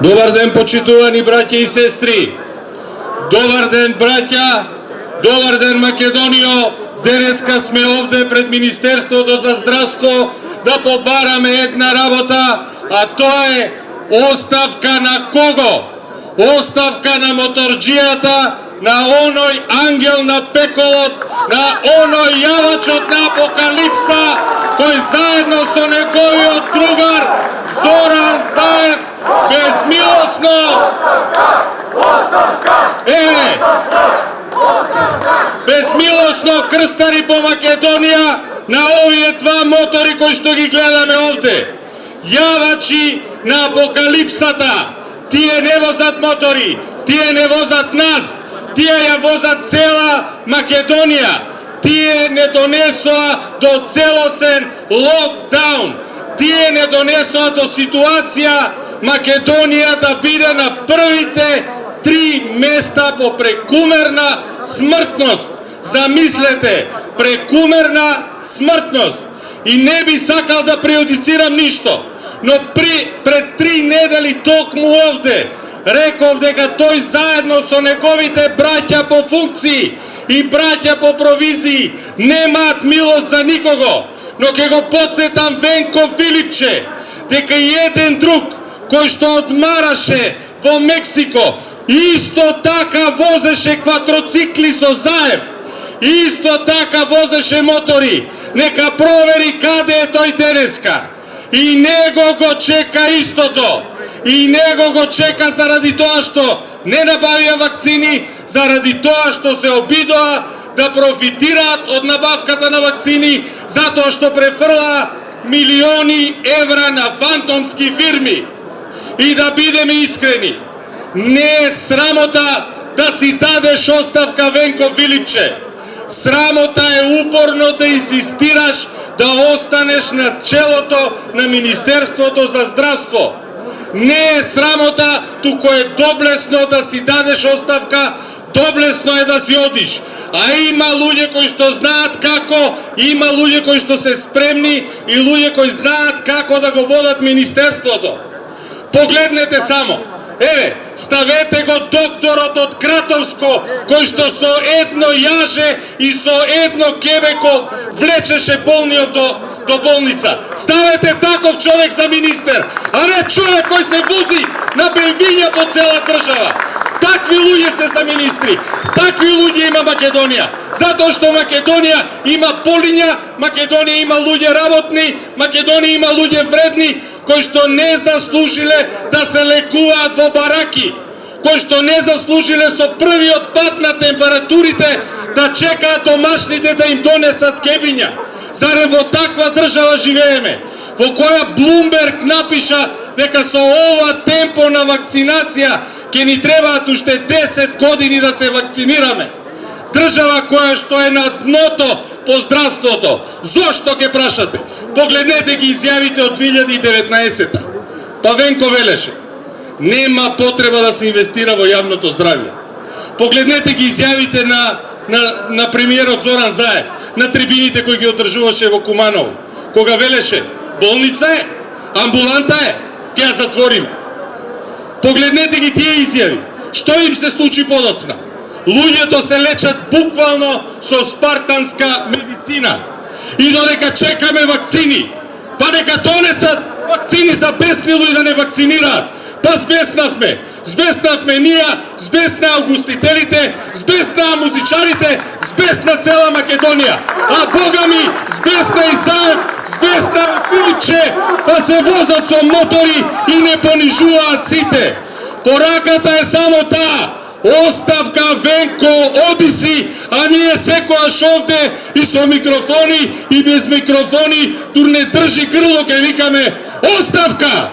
Добар ден, почитувани браќа и сестри. Добар ден, браќа. Добар ден, Македонијо. Денеска сме овде пред Министерството за здравство да побараме една работа, а тоа е оставка на кого? Оставка на моторџијата, на оној ангел на пеколот, на оној јавачот на апокалипса, кој заедно со неговиот другар Зоран Заев безмилосно безмилосно крстари по Македонија на овие два мотори кои што ги гледаме овде. Јавачи на апокалипсата. Тие не возат мотори, тие не возат нас, тие ја возат цела Македонија. Тие не донесоа до целосен локдаун. Тие не донесоа до ситуација Македонија да биде на првите 3 места по прекумерна смртност. Замислете, прекумерна смртност. И не би сакал да преюдицирам ништо, но пред 3 недели токму овде реков дека тој заедно со неговите браќа по функции и браќа по провизии немаат милост за никого. Но ќе го подсетам Венко Филипче дека и еден друг кој што одмараше во Мексико исто така возеше кватроцикли со Заев, исто така возеше мотори. Нека провери каде е тој денеска. И него го чека истото. И него го чека заради тоа што не набавија вакцини, заради тоа што се обидоа да профитираат од набавката на вакцини, затоа што префрлаа милиони евра на фантомски фирми. И да бидеме искрени, не е срамота да си дадеш оставка, Венко Филипче. Срамота е упорно да инсистираш да останеш на челото на Министерството за здравство. Не е срамота, туку е доблесно да си дадеш оставка, доблесно е да си одиш. А има луѓе кои што знаат како, има луѓе кои што се спремни и луѓе кои знаат како да го водат Министерството. Погледнете само. Еве, ставете го докторот од Кратовско, кој што со едно јаже и со едно кебеко влечеше болниот до болница. Ставете таков човек за министер, а не човек кој се вози на бенвиња по цела држава. Такви луѓе се за министри, такви луѓе има Македонија. Затоа што Македонија има полиња, Македонија има луѓе работни, Македонија има луѓе вредни, кои што не заслужиле да се лекуваат во бараки, кои што не заслужиле со првиот пат на температурите да чекаат домашните да им донесат кебиња. Заре во таква држава живееме, во која Блумберг напиша дека со ова темпо на вакцинација ќе ни требаат уште 10 години да се вакцинираме. Држава која што е на дното по здравството. Зошто ќе прашате? Погледнете ги изјавите од 2019-та. Па Венко велеше, нема потреба да се инвестира во јавното здравје. Погледнете ги изјавите на премиерот Зоран Заев, на трибините кои ги одржуваше во Куманово, кога велеше, болница е, амбуланта е, ќе ја затвориме. Погледнете ги тие изјави. Што им се случи подоцна? Луѓето се лечат буквално со спартанска медицина. И додека чекаме вакцини, па нека донесат вакцини за беснило и да не вакцинираат. Па збеснавме. Збеснавме ние, збесна угостителите, збесна музичарите, збесна цела Македонија. А Бога ми, збесна и Заев, збесна Филипче, па се возат со мотори и не понижуваат сите. Пораката е само таа. Оставка, Венко, оди си, а ние секојаш овде и со микрофони и без микрофони тур не држи грло, ке викаме оставка!